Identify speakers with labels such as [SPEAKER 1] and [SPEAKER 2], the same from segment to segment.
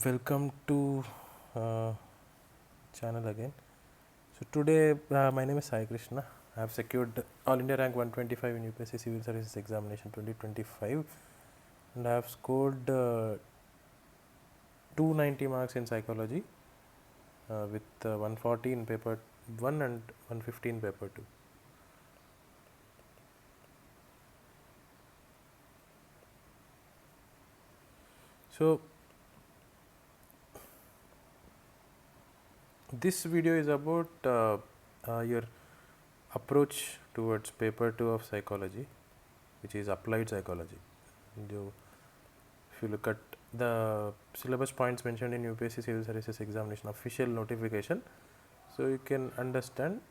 [SPEAKER 1] Welcome to channel again. So today my name is Sai Krishna. I have secured All India rank 125 in UPSC Civil Services Examination 2025 and I have scored 290 marks in psychology with 140 in paper 1 and 150 in paper 2. So this video is about your approach towards paper 2 of psychology, which is applied psychology. If you look at the syllabus points mentioned in UPSC Civil Services Examination official notification, so you can understand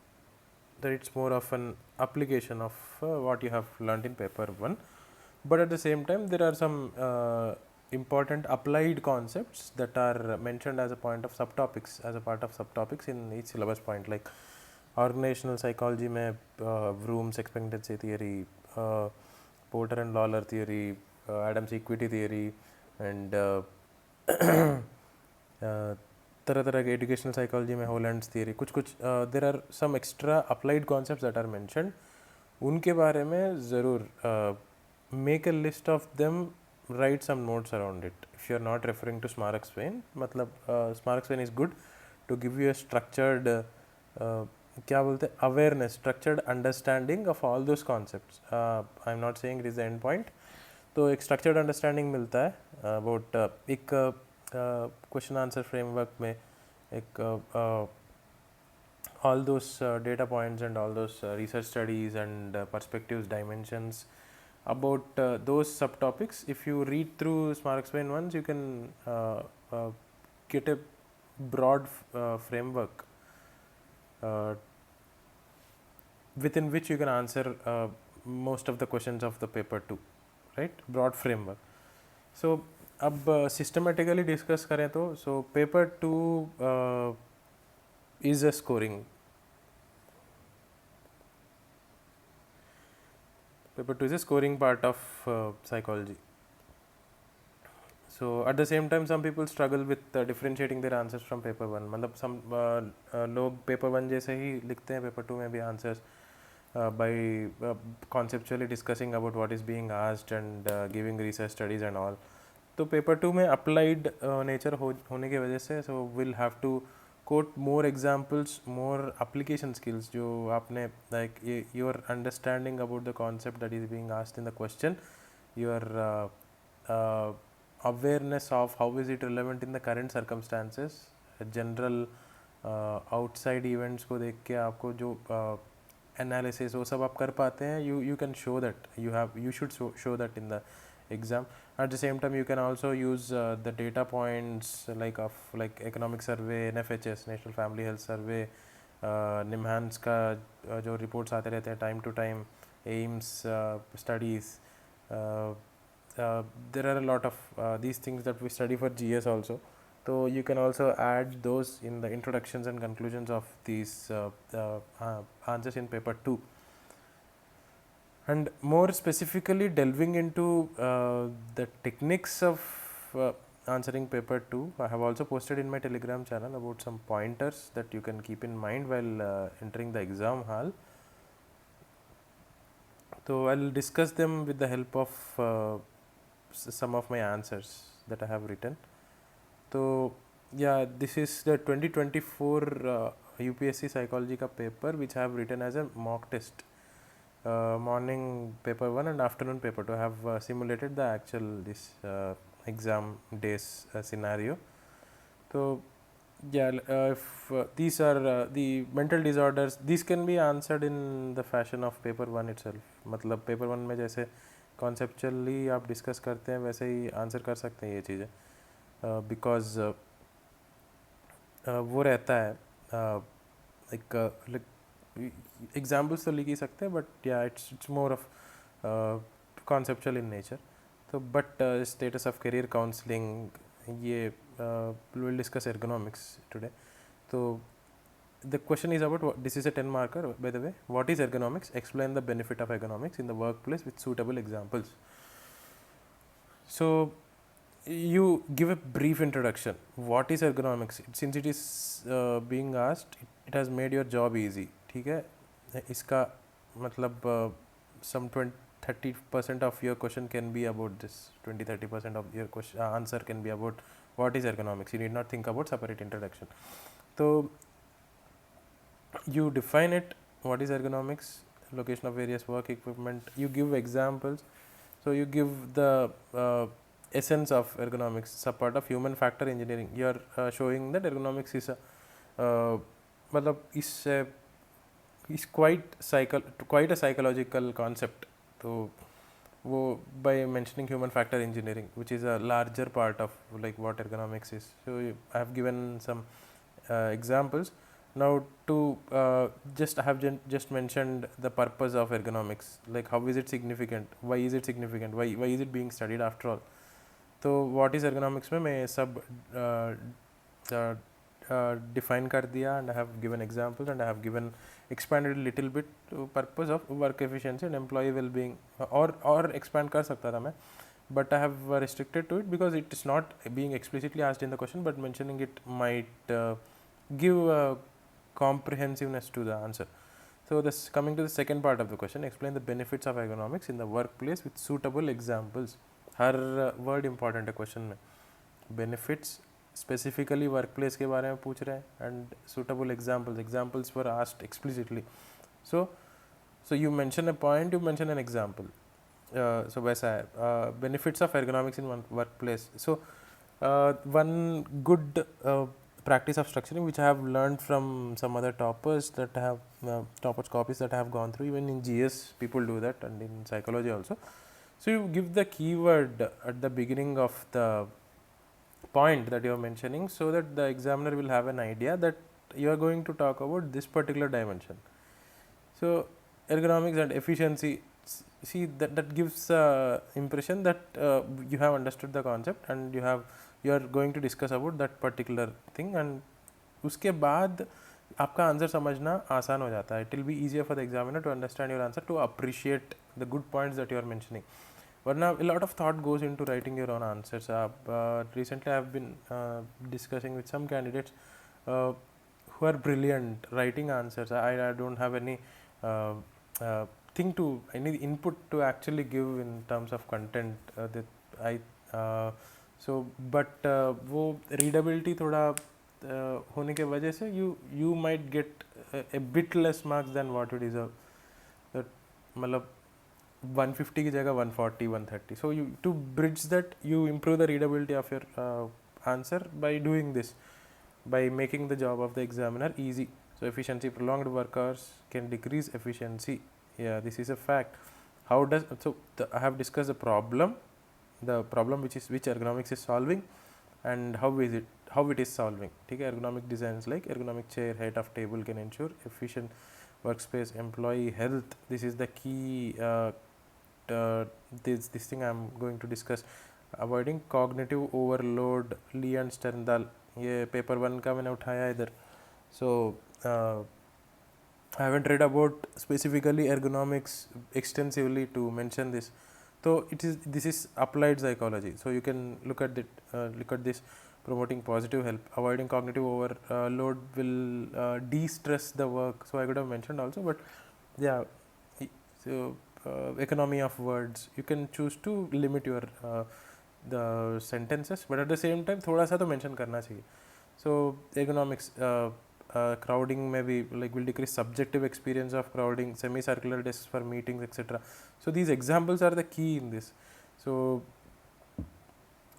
[SPEAKER 1] that it's more of an application of what you have learned in paper 1, but at the same time there are some important applied concepts that are mentioned as a point of subtopics, as a part of subtopics in each syllabus point, like organizational psychology में Vroom's expectancy theory, Porter and Lawler theory, Adams equity theory, and तरह तरह के educational psychology में होलैंड्स theory कुछ कुछ there are some extra applied concepts that are mentioned. उनके बारे में ज़रूर make a list of them, write some notes around it. If you are not referring to Smarak Swain, मतलब Smarak Swain is good to give you a structured क्या बोलते हैं awareness, structured understanding of all those concepts. I'm not saying it is the end point. तो एक structured understanding मिलता है about एक question answer framework में एक all those data points and all those research studies and perspectives, dimensions about those subtopics. If you read through Smarak Swain once, you can get a broad framework within which you can answer most of the questions of the paper 2, right? Broad framework. So अब systematically discuss करें तो so paper 2 is a scoring. Paper 2 is a scoring part of psychology. So at the same time, some people struggle with differentiating their answers from paper 1. मतलब some लोग paper 1 जैसे ही लिखते हैं paper 2 में भी answers by conceptually discussing about what is being asked and giving research studies and all. तो paper 2 में applied nature होने की वजह से so we'll have to quote more examples, more application skills जो आपने like your understanding about the concept that is being asked in the question, your awareness of how is it relevant in the current circumstances, general outside events को देख के आपको जो analysis वो सब आप कर पाते हैं, you can show that you should show that in the exam. At the same time, you can also use the data points like economic survey, NFHS, National Family Health Survey, NIMHANS का जो reports आते रहते हैं time to time, AIMS studies. There are a lot of these things that we study for GS also. So you can also add those in the introductions and conclusions of these answers in paper 2. And more specifically delving into the techniques of answering paper 2, I have also posted in my Telegram channel about some pointers that you can keep in mind while entering the exam hall. So I'll discuss them with the help of some of my answers that I have written. So yeah, this is the 2024 UPSC psychology ka paper which I have written as a mock test. Morning paper 1 and afternoon paper 2. I have simulated the actual this exam days scenario. So yeah, if these are the mental disorders, these can be answered in the fashion of paper 1 itself. मतलब paper 1 में जैसे conceptually आप discuss करते हैं वैसे ही answer कर सकते हैं ये चीज़ें, because वो रहता है like examples तो लिख ही सकते हैं, but yeah, it's more of conceptual in nature. So but status of career counseling, ये we'll discuss ergonomics today. So the question is about this is a 10 marker by the way. What is ergonomics? Explain the benefit of ergonomics in the workplace with suitable examples. So you give a brief introduction. What is ergonomics? Since it is being asked, it has made your job easy. ठीक है, इसका मतलब some 30% of your question can be about this. 20-30% of your question answer can be about what is ergonomics. You need not think about separate introduction. So you define it. What is ergonomics? Location of various work equipment. You give examples. So you give the essence of ergonomics. It's a part of human factor engineering. You are showing that ergonomics is a मतलब is quite a psychological concept. So वो by mentioning human factor engineering, which is a larger part of like what ergonomics is. So I have given some examples. Now to I have just mentioned the purpose of ergonomics, like how is it significant, why is it significant, why is it being studied after all. So what is ergonomics में मैं सब define कर दिया, and I have given examples, and I have given expanded a little bit to purpose of work efficiency and employee well-being, or expand कर सकता था मैं, but I have restricted to it because it is not being explicitly asked in the question, but mentioning it might give comprehensiveness to the answer. So this coming to the second part of the question, explain the benefits of ergonomics in the workplace with suitable examples. Her word important है question में. Benefits specifically workplace के बारे में पूछ रहे हैं, and suitable examples were asked explicitly. So you mention a point, you mention an example. So वैसा है benefits of ergonomics in one workplace. So one good practice of structuring, which I have learned from some other toppers that have toppers copies that I have gone through. Even in GS people do that, and in psychology also. So you give the keyword at the beginning of the point that you are mentioning, so that the examiner will have an idea that you are going to talk about this particular dimension. So ergonomics and efficiency, see that gives impression that you have understood the concept, and you are going to discuss about that particular thing, and उसके बाद आपका answer समझना आसान हो जाता है. It will be easier for the examiner to understand your answer, to appreciate the good points that you are mentioning. वरना a lot of thought goes into writing your own answers. Recently I have been discussing with some candidates who are brilliant writing answers. I don't have any any input to actually give in terms of content but वो readability थोड़ा होने के वजह से you might get a bit less marks than what you deserve. मतलब 150 की जगह 140, 130. So you, to bridge that, you improve the readability of your answer by doing this, by making the job of the examiner easy. So efficiency, prolonged work hours can decrease efficiency. Yeah, this is a fact. How does I have discussed the problem which ergonomics is solving, and how it is solving. ठीक है, ergonomic designs like ergonomic chair, height of table can ensure efficient workspace, employee health. This is the key. This thing I am going to discuss. Avoiding cognitive overload, Lee and Sterndal. ये paper 1 का मैंने उठाया इधर. So I haven't read about specifically ergonomics extensively to mention this. So this is applied psychology. So you can look at this. Promoting positive health, avoiding cognitive overload will de-stress the work. So I could have mentioned also, but yeah. So economy of words, you can choose to limit your the sentences, but at the same time थोड़ा सा तो mention करना चाहिए. So ergonomics, crowding maybe like will decrease subjective experience of crowding, semicircular desks for meetings, etc. So these examples are the key in this. So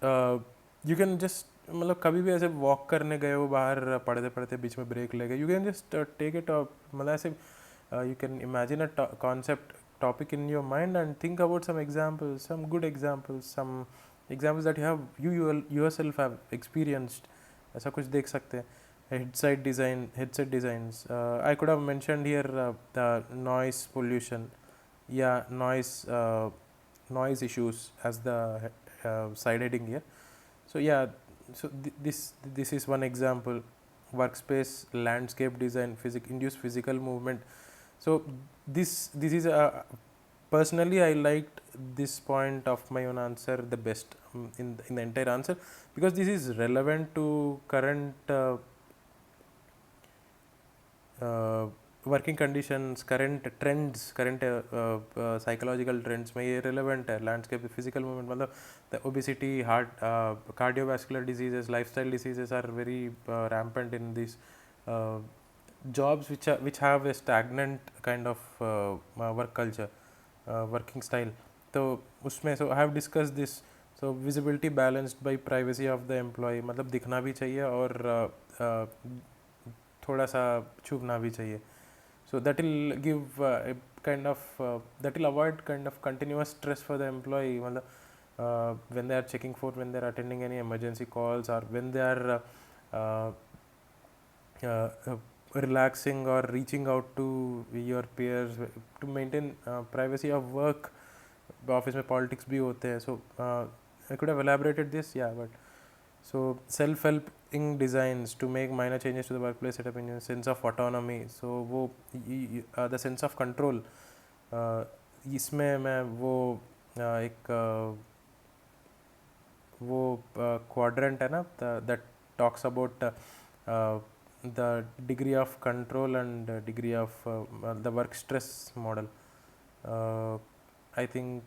[SPEAKER 1] you can just मतलब कभी भी ऐसे walk करने गए हो बाहर, पढ़ते पढ़ते बीच में ब्रेक ले गए, you can just take it मतलब ऐसे you can imagine a concept topic in your mind and think about some examples, some good examples, some examples that you yourself have experienced. ऐसा कुछ देख सकते हैं. Headset designs. I could have mentioned here the noise pollution, noise issues as the side heading here. So yeah, so this is one example. Workspace, landscape design, induce physical movement. So this is personally I liked this point of my own answer the best, in the entire answer, because this is relevant to current working conditions, current trends, current psychological trends में ये relevant है. Landscape physical movement मतलब the obesity, heart, cardiovascular diseases, lifestyle diseases are very rampant in these jobs which have a stagnant kind of work culture, working style. तो उसमें so I have discussed this. So visibility balanced by privacy of the employee, मतलब दिखना भी चाहिए और थोड़ा सा छुपना भी चाहिए. So that will give a kind of that will avoid kind of continuous stress for the employee when they are checking for, when they are attending any emergency calls, or when they are uh, uh, relaxing or reaching out to your peers to maintain privacy of work. Office में politics भी होते हैं. So I could have elaborated this, yeah, but so self-helping designs to make minor changes to the workplace setup in your sense of autonomy. So वो the sense of control, इसमें मैं वो एक वो quadrant है ना that talks about the degree of control and degree of the work stress model. I think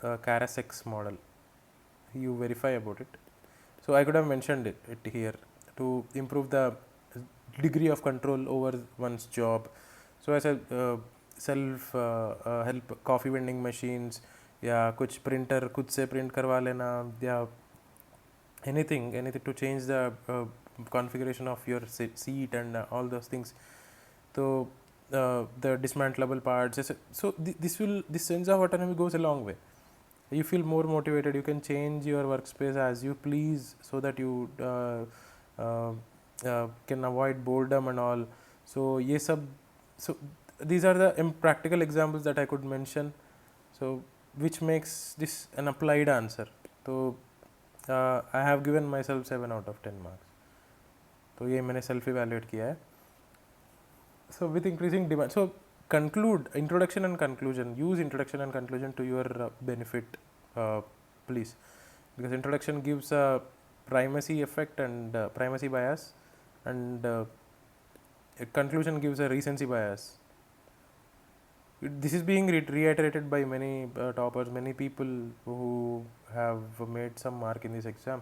[SPEAKER 1] Karasek's model. You verify about it. So I could have mentioned it here to improve the degree of control over one's job. So as a self help coffee vending machines, या कुछ printer खुद से print करवा लेना, या anything to change the configuration of your seat and all those things. So the dismantleable parts. So this sense of autonomy goes a long way. You feel more motivated. You can change your workspace as you please, so that you can avoid boredom and all. So these are the practical examples that I could mention. So which makes this an applied answer. So I have given myself 7 out of 10 marks. तो ये मैंने self evaluate किया है. So with increasing demand, so conclude introduction and conclusion. Use introduction and conclusion to your benefit, please, because introduction gives a primacy effect and primacy bias, and conclusion gives a recency bias. This is being reiterated by many toppers, many people who have made some mark in this exam.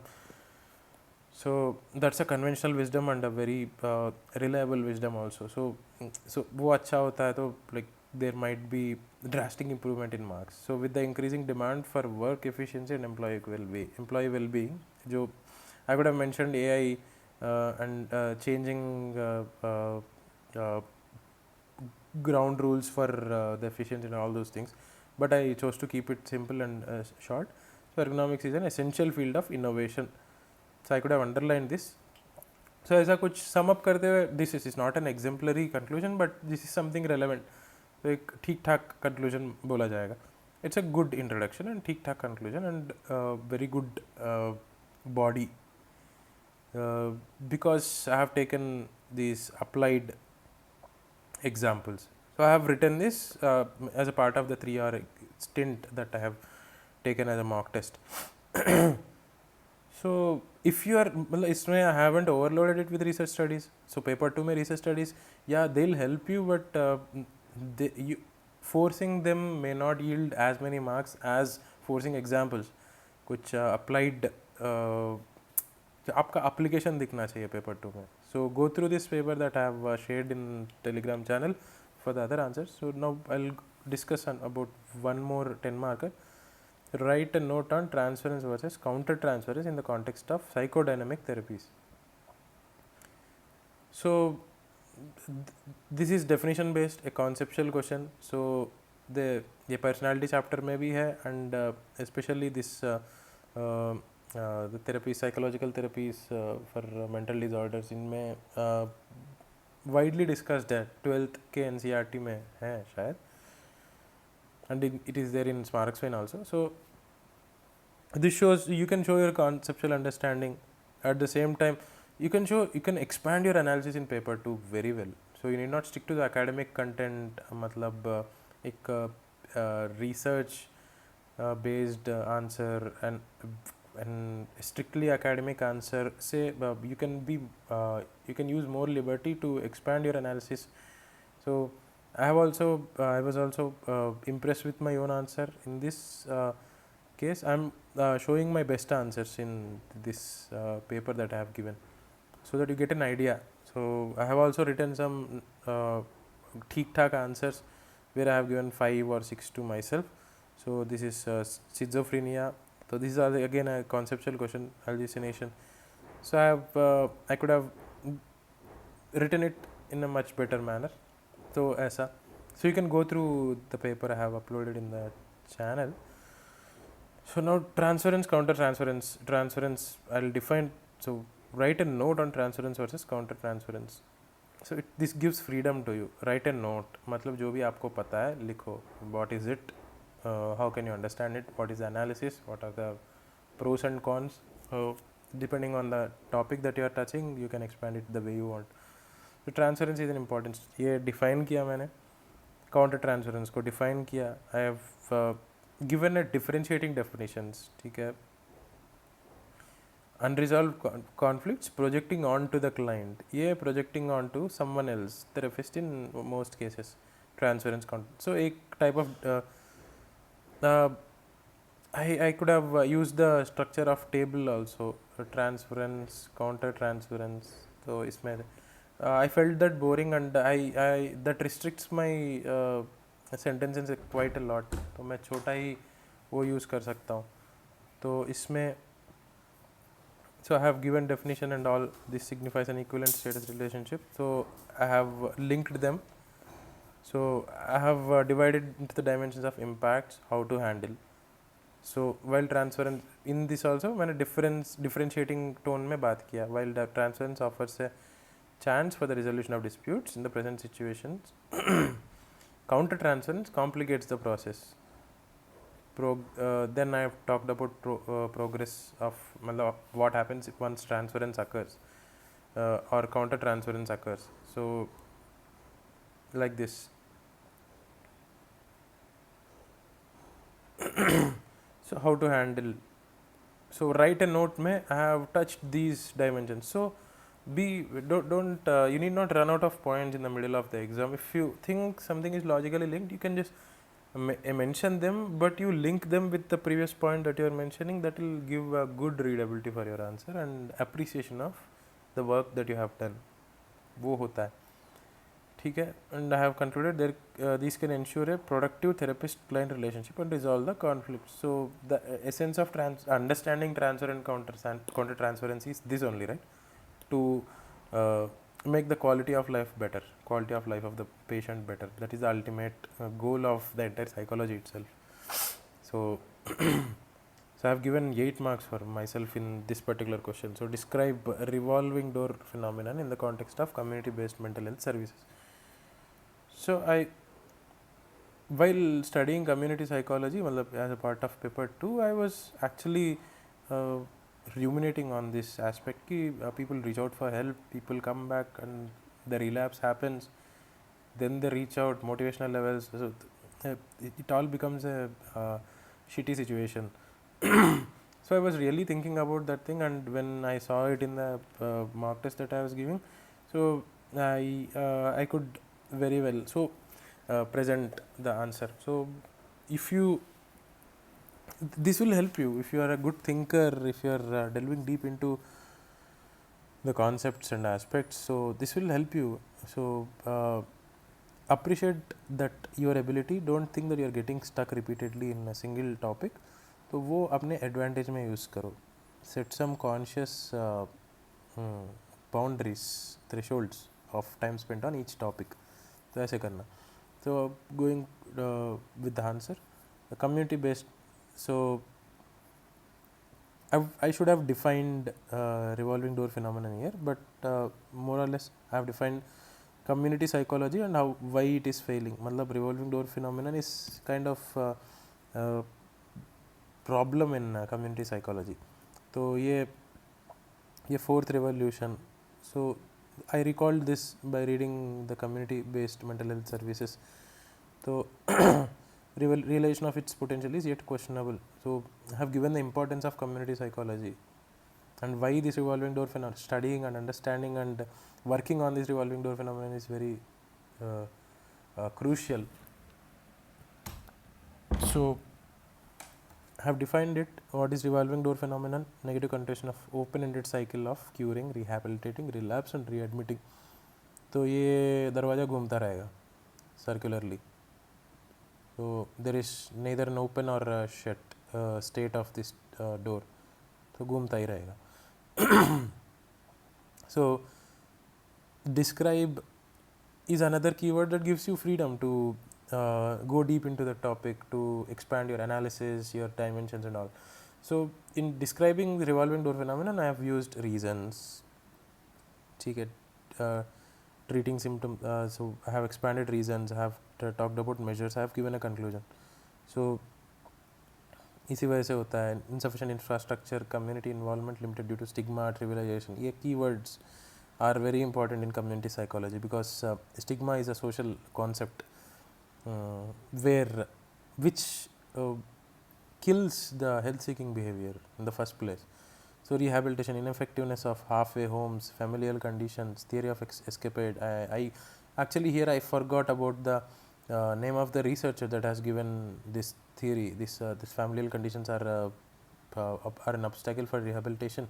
[SPEAKER 1] So that's a conventional wisdom and a very reliable wisdom also. So वो अच्छा होता है तो like there might be drastic improvement in marks. So with the increasing demand for work efficiency and employee well-being, जो I could have mentioned AI and changing ground rules for the efficiency and all those things, but I chose to keep it simple and short. So ergonomics is an essential field of innovation. So I could have underlined this. So ऐसा कुछ sum up करते हुए, this is not an exemplary conclusion, but this is something relevant. तो एक ठीक ठाक conclusion बोला जाएगा. It's a good introduction and ठीक ठाक conclusion and very good body, because I have taken these applied examples. So I have written this as a part of the 3-hour stint that I have taken as a mock test. So if you are, इसमें I haven't overloaded it with research studies. So paper 2 में research studies, yeah, they'll help you, but forcing them may not yield as many marks as forcing examples. कुछ applied आपका application दिखना चाहिए paper 2 में. So go through this paper that I have shared in Telegram channel for the other answers. So now I'll discuss about one more 10 marker. Write a note on transference versus counter transference in the context of psychodynamic therapies. So this is definition based, a conceptual question. So the personality chapter में भी है, and especially this the therapy, psychological therapies for mental disorders, इनमें widely discussed है. 12th के NCERT में है शायद, and it is there in Smarksvine also. So this shows you can show your conceptual understanding. At the same time, you can expand your analysis in paper 2 very well. So you need not stick to the academic content. मतलब एक research based answer and strictly academic answer, say you can use more liberty to expand your analysis. So I was also impressed with my own answer in this case. I'm showing my best answers in this paper that I have given, so that you get an idea. So I have also written some ठीक ठाक answers where I have given 5 or 6 to myself. So this is schizophrenia. So these are again a conceptual question, hallucination. So I could have written it in a much better manner. So ऐसा. So you can go through the paper I have uploaded in the channel. So now transference, counter transference. Transference I'll define. So write a note on transference versus counter transference. So this gives freedom to you. Write a note. मतलब जो भी आपको पता है लिखो. What is it? How can you understand it? What is the analysis? What are the pros and cons? Depending on the topic that you are touching, you can expand it the way you want. So transference is an important. ये define किया मैंने. Counter transference को define किया. I have given a differentiating definitions. ठीक है. Unresolved conflicts projecting onto the client. ये projecting onto someone else. Therapist in most cases. Transference. So एक type of I could have used the structure of table also. Transference, counter transference. So इसमें I felt that boring and I that restricts my sentences quite a lot. तो मैं छोटा ही वो use कर सकता हूँ. तो इसमें so I have given definition and all. This signifies an equivalent status relationship. So I have linked them. So I have divided into the dimensions of impacts, how to handle. So while transference in this also मैंने differentiating tone में बात किया. While the transference offers a chance for the resolution of disputes in the present situations, counter transference complicates the process. Then I have talked about progress of what happens once transference occurs or counter transference occurs. So like this. So how to handle. So write a note में I have touched these dimensions. So don't you need not run out of points in the middle of the exam. If you think something is logically linked, you can just mention them, but you link them with the previous point that you are mentioning. That will give a good readability for your answer and appreciation of the work that you have done. वो होता है. ठीक है. And I have concluded there these can ensure a productive therapist-client relationship and resolve the conflict. So the essence of understanding transfer and counter transference is this only, right? To make the quality of life better, quality of life of the patient better. That is the ultimate goal of the entire psychology itself. So so I have given 8 marks for myself in this particular question. So describe a revolving door phenomenon in the context of community-based mental health services. So while studying community psychology, as a part of paper 2, I was actually ruminating on this aspect. People reach out for help, people come back and the relapse happens, then they reach out, motivational levels, so it all becomes a shitty situation. So I was really thinking about that thing, and when I saw it in the mock test that I was giving, so I could very well present the answer. So if you this will help you if you are a good thinker, if you are delving deep into the concepts and aspects. So this will help you. So appreciate that your ability. Don't think that you are getting stuck repeatedly in a single topic. तो वो अपने advantage में use करो. Set some conscious boundaries, thresholds of time spent on each topic. तो ऐसे करना. So going with the answer, the community based. So I should have defined revolving door phenomenon here, but more or less I have defined community psychology and why it is failing. मतलब revolving door phenomenon is kind of problem in community psychology. तो ये fourth revolution. So I recalled this by reading the community based mental health services. So realization of its potential is yet questionable. So I have given the importance of community psychology and why this revolving door phenomenon, studying and understanding and working on this revolving door phenomenon is very crucial. So I have defined it. What is revolving door phenomenon? Negative connotation of open-ended cycle of curing, rehabilitating, relapse and readmitting. तो ये दरवाज़ा घूमता रहेगा circularly. So there is neither an open or a shut state of this door. तो घूमता ही रहेगा. So describe is another keyword that gives you freedom to go deep into the topic, to expand your analysis, your dimensions and all. So in describing the revolving door phenomenon, I have used reasons. Treating symptoms. So I have expanded reasons. I have talked about measures. I have given a conclusion. So इसी वजह से होता है insufficient infrastructure, community involvement limited due to stigma, trivialization. ये keywords are very important in community psychology because stigma is a social concept which kills the health-seeking behavior in the first place. So rehabilitation, ineffectiveness of halfway homes, familial conditions, theory of escapade. I actually here I forgot about the name of the researcher that has given this theory. This familial conditions are an obstacle for rehabilitation.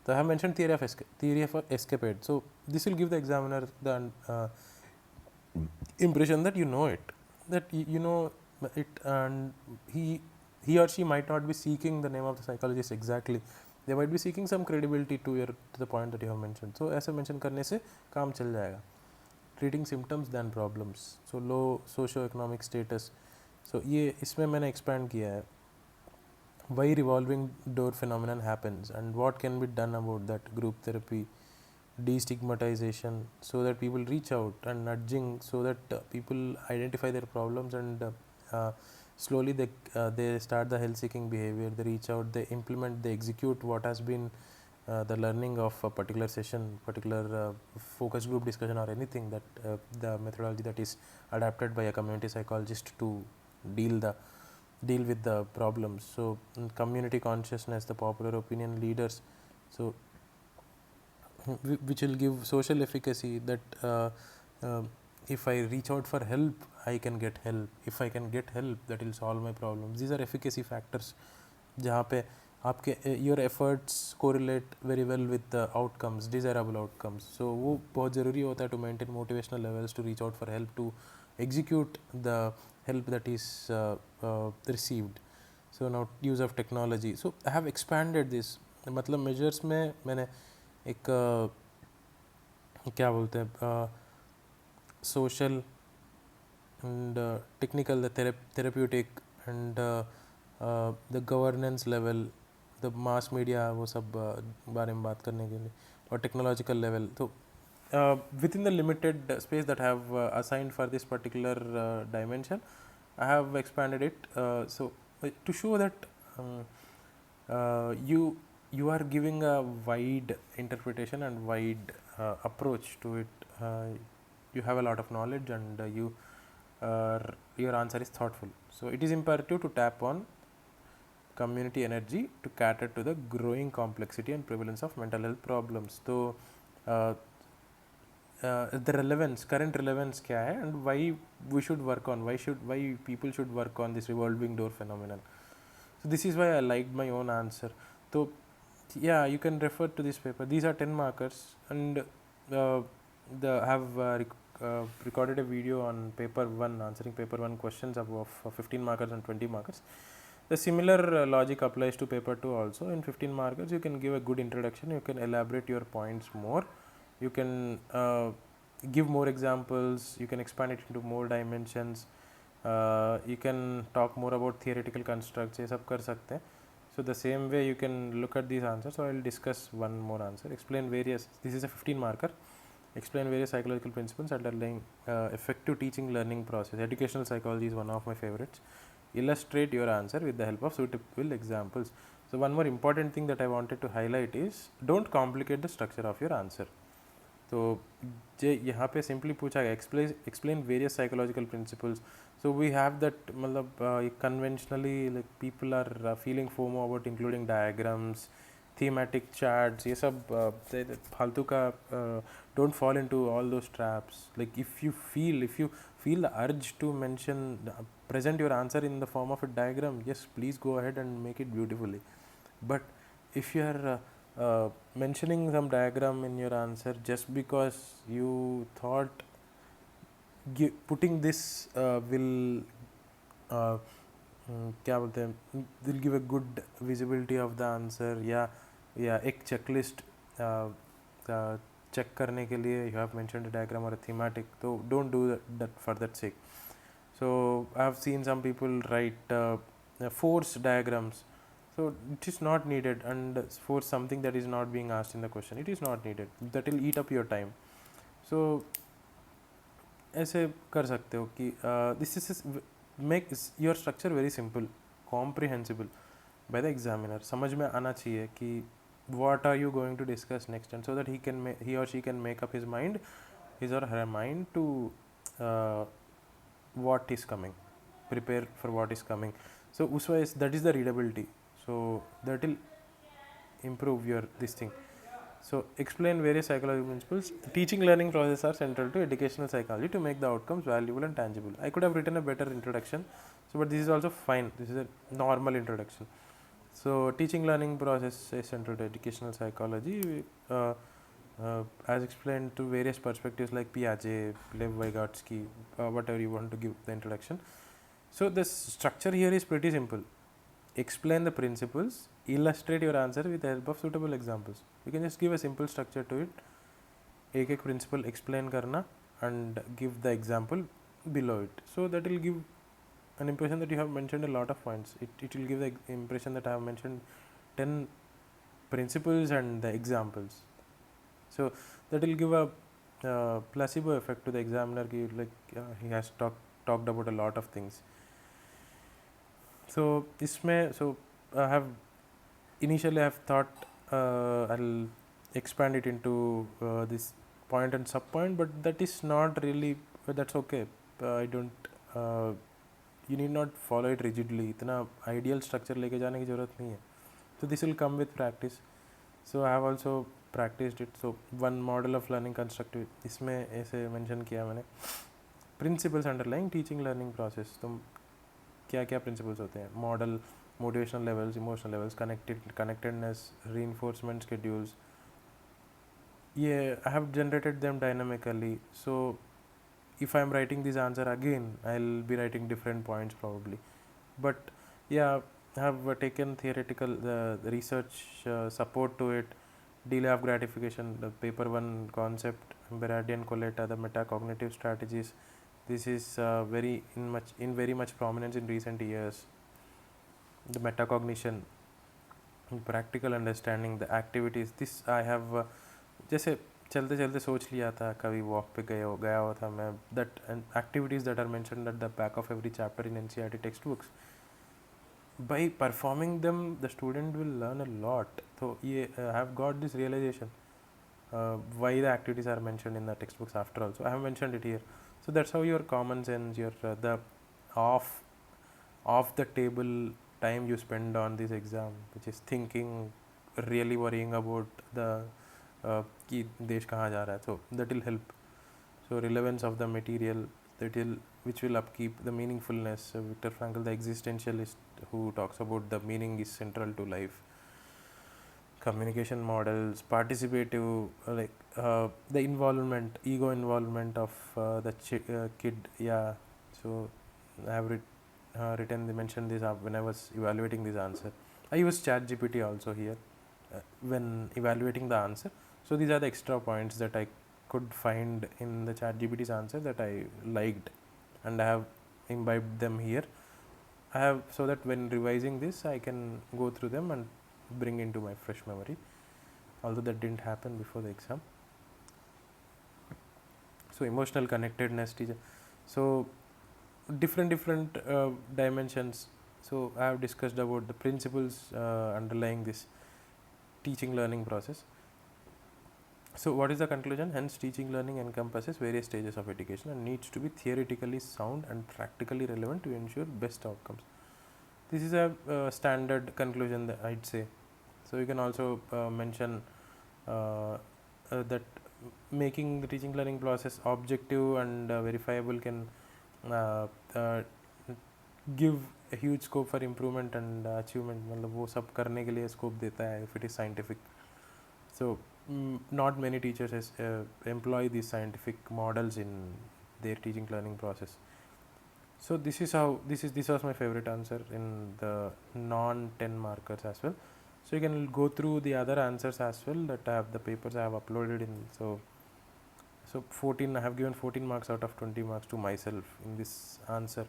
[SPEAKER 1] So I have mentioned theory of escapade. So this will give the examiner the impression that you know it, that you know it, and he or she might not be seeking the name of the psychologist exactly. They might be seeking some credibility to the point that you have mentioned. So ऐसे mention करने से काम चल जाएगा. Treating symptoms than problems. So low socio-economic status. So ये इसमें मैंने expand किया है. Why revolving door phenomenon happens and what can be done about that. Group therapy, destigmatization, so that people reach out, and nudging, so that people identify their problems and slowly they start the health-seeking behavior. They reach out, they implement, they execute what has been the learning of a particular session, particular focus group discussion, or anything that the methodology that is adapted by a community psychologist to deal with the problems. So community consciousness, the popular opinion leaders, so which will give social efficacy, that if I reach out for help, I can get help. If I can get help, that will solve my problems. These are efficacy factors जहाँ पे आपके your efforts correlate very well with the outcomes, desirable outcomes. So वो बहुत ज़रूरी होता है to maintain motivational levels, to reach out for help, to execute the help that is received. So now use of technology. So I have expanded this. मतलब measures में मैंने एक क्या बोलते हैं social and technical, the therapeutic and the governance level, the mass media, वो सब बारे में बात करने के लिए, और technological level. So within the limited space that I have assigned for this particular dimension, I have expanded it. So to show that you are giving a wide interpretation and wide approach to it. You have a lot of knowledge and your answer is thoughtful. So it is imperative to tap on community energy to cater to the growing complexity and prevalence of mental health problems. So the relevance, current relevance क्या है, and why we should work on, why people should work on this revolving door phenomenon. So this is why I liked my own answer. So yeah, you can refer to this paper. These are 10 markers, and I have recorded a video on paper 1, answering paper 1 questions of 15 markers and 20 markers. The similar logic applies to paper 2 also. In 15 markers, you can give a good introduction, you can elaborate your points more, you can give more examples, you can expand it into more dimensions, you can talk more about theoretical constructs, ये सब कर सकते हैं. So the same way you can look at these answers. So I will discuss one more answer. Explain various, this is a 15 marker. Explain various psychological principles underlying effective teaching learning process. Educational psychology is one of my favorites. Illustrate your answer with the help of suitable examples. So one more important thing that I wanted to highlight is, don't complicate the structure of your answer. तो जे यहाँ पे simply पूछा गया explain various psychological principles. So we have that मतलब conventionally like people are feeling FOMO about including diagrams, thematic charts, ये सब फालतू का don't fall into all those traps. Like if you feel the urge to present your answer in the form of a diagram, yes, please go ahead and make it beautifully. But if you are mentioning some diagram in your answer just because you thought putting this will क्या बोलते हैं will give a good visibility of the answer, या एक checklist check करने के लिए you have mentioned a diagram or a thematic, so don't do that for that sake. So I have seen some people write force diagrams. So it is not needed, and for something that is not being asked in the question, it is not needed. That will eat up your time. So ऐसे कर सकते हो कि this is make your structure very simple, comprehensible by the examiner. समझ में आना चाहिए कि what are you going to discuss next, and so that he or she can make up his or her mind to what is coming, prepare for what is coming. So uswa that is the readability. So that will improve your this thing. So explain various psychological principles. Teaching learning processes are central to educational psychology to make the outcomes valuable and tangible. I could have written a better introduction, so but this is also fine. This is a normal introduction. So teaching learning process is central to educational psychology, as explained to various perspectives like Piaget, Lev Vygotsky, whatever you want to give the introduction. So the structure here is pretty simple. Explain the principles, illustrate your answer with the help of suitable examples. You can just give a simple structure to it. एक principle explain करना and give the example below it. So that will give an impression that you have mentioned a lot of points. It will give the impression that I have mentioned 10 principles and the examples. So that will give a placebo effect to the examiner. He has talked about a lot of things. So I have initially thought I'll expand it into this point and sub point, but that is not really, that's okay. I don't you need not follow it rigidly. इतना ideal structure लेके जाने की ज़रूरत नहीं है. So this will come with practice. So I have also practiced it. So one model of learning constructive, इसमें ऐसे mention किया मैंने, principles underlying teaching learning process. तो क्या क्या principles होते हैं? Model, motivational levels, emotional levels, connectedness, reinforcement schedules. I have generated them dynamically. So if I am writing this answer again, I'll be writing different points probably. But I have taken theoretical the research support to it. Delay of gratification, the paper 1 concept, Berardi and Coletta, the metacognitive strategies. This is very much prominence in recent years. The metacognition, practical understanding, the activities. This I have जैसे चलते चलते सोच लिया था, कभी walk पे गया हुआ था मैं, that and activities that are mentioned at the back of every chapter in NCERT textbooks. By performing them, the student will learn a lot. So I have got this realization why the activities are mentioned in the textbooks after all. So I have mentioned it here. So that's how your common sense, your the off the table time you spend on this exam, which is thinking, really worrying about the कि देश कहाँ जा रहा है. So that will help. So relevance of the material, which will upkeep the meaningfulness. Viktor Frankl, the existentialist, who talks about the meaning is central to life. Communication models, participative, the involvement, ego involvement of the kid. So I have mentioned this when I was evaluating this answer. I used ChatGPT also here when evaluating the answer. So these are the extra points that I could find in the ChatGPT's answer that I liked, and I have imbibed them here. So that when revising this, I can go through them and bring into my fresh memory, although that didn't happen before the exam. So emotional connectedness, teacher. So different dimensions. So I have discussed about the principles underlying this teaching learning process. So what is the conclusion? Hence, teaching learning encompasses various stages of education and needs to be theoretically sound and practically relevant to ensure best outcomes. This is a standard conclusion that I'd say. So you can also mention that making the teaching learning process objective and verifiable can uh, uh, give a huge scope for improvement and achievement. मतलब वो सब करने के लिए scope देता है if it is scientific. So not many teachers employ these scientific models in their teaching learning process. So this is how this was my favorite answer in the non 10 markers as well. So you can go through the other answers as well that I have the papers I have uploaded in. So 14, I have given 14 marks out of 20 marks to myself in this answer.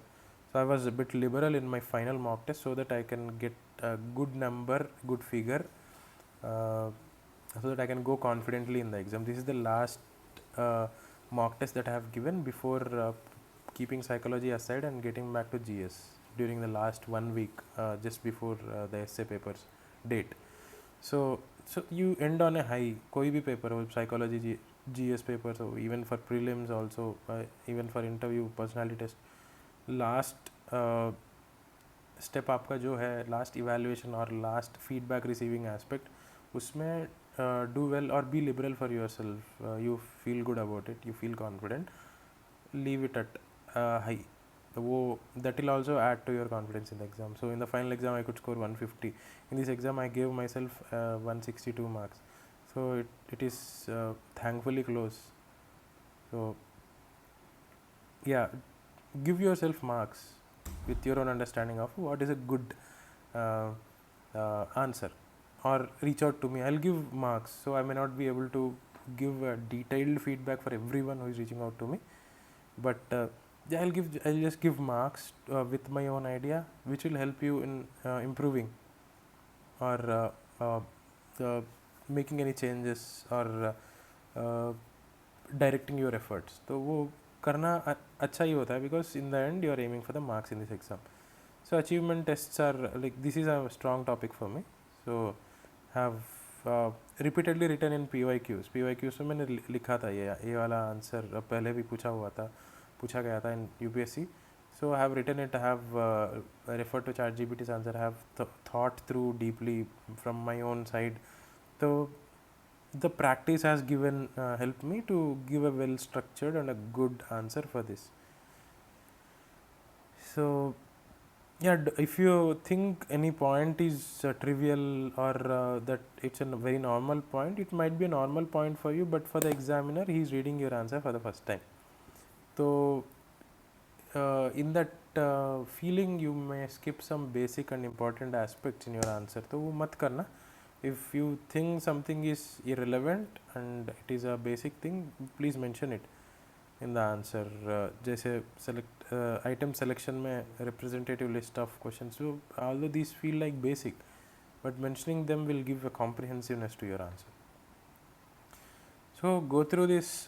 [SPEAKER 1] So I was a bit liberal in my final mock test so that I can get a good number, good figure, so that I can go confidently in the exam. This is the last mock test that I have given before keeping psychology aside and getting back to GS during the last 1 week, just before the essay papers date. So you end on a high. कोई भी paper हो, psychology, GS papers हो, even for prelims also, even for interview, personality test, last step आपका जो है, last evaluation और last feedback receiving aspect, उसमें do well or be liberal for yourself. You feel good about it, you feel confident, leave it at high. वो that will also add to your confidence in the exam. So in the final exam I could score 150. In this exam I gave myself 162 marks. So it is thankfully close. So yeah, give yourself marks with your own understanding of what is a good answer, or reach out to me. I'll give marks. So I may not be able to give detailed feedback for everyone who is reaching out to me, but yeah, I'll just give marks with my own idea, which will help you in improving or making any changes or directing your efforts. तो वो करना अच्छा ही होता है, because in the end you are aiming for the marks in this exam. So achievement tests are like, this is a strong topic for me. So have repeatedly written in PYQs. PYQs में मैंने लिखा था ये वाला answer पहले भी पूछा गया था in UPSC. So I have written it, I have referred to ChatGPT's answer, I have thought through deeply from my own side. So the practice has given helped me to give a well structured and a good answer for this. So yeah, if you think any point is trivial or that it's a very normal point, it might be a normal point for you, but for the examiner he is reading your answer for the first time. So in that feeling you may skip some basic and important aspects in your answer. तो वो मत करना. If you think something is irrelevant and it is a basic thing, please mention it in the answer. जैसे item selection में representative list of questions. So although these feel like basic, but mentioning them will give a comprehensiveness to your answer. So go through this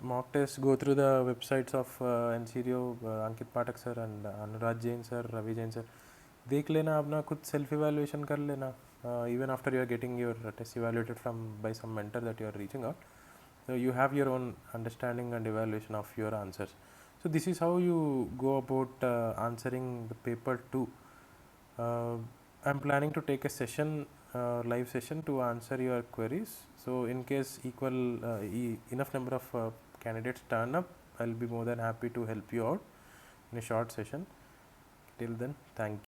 [SPEAKER 1] mock test, go through the websites of NCDO, Ankit Pathak sir and Anurag Jain sir, Ravi Jain sir. देख लेना, अपना खुद self evaluation कर लेना, even after you are getting your test evaluated by some mentor that you are reaching out. So you have your own understanding and evaluation of your answers. So this is how you go about answering the paper 2. I'm planning to take a session, live session, to answer your queries. So in case enough number of candidates turn up, I'll be more than happy to help you out in a short session. Till then, thank you.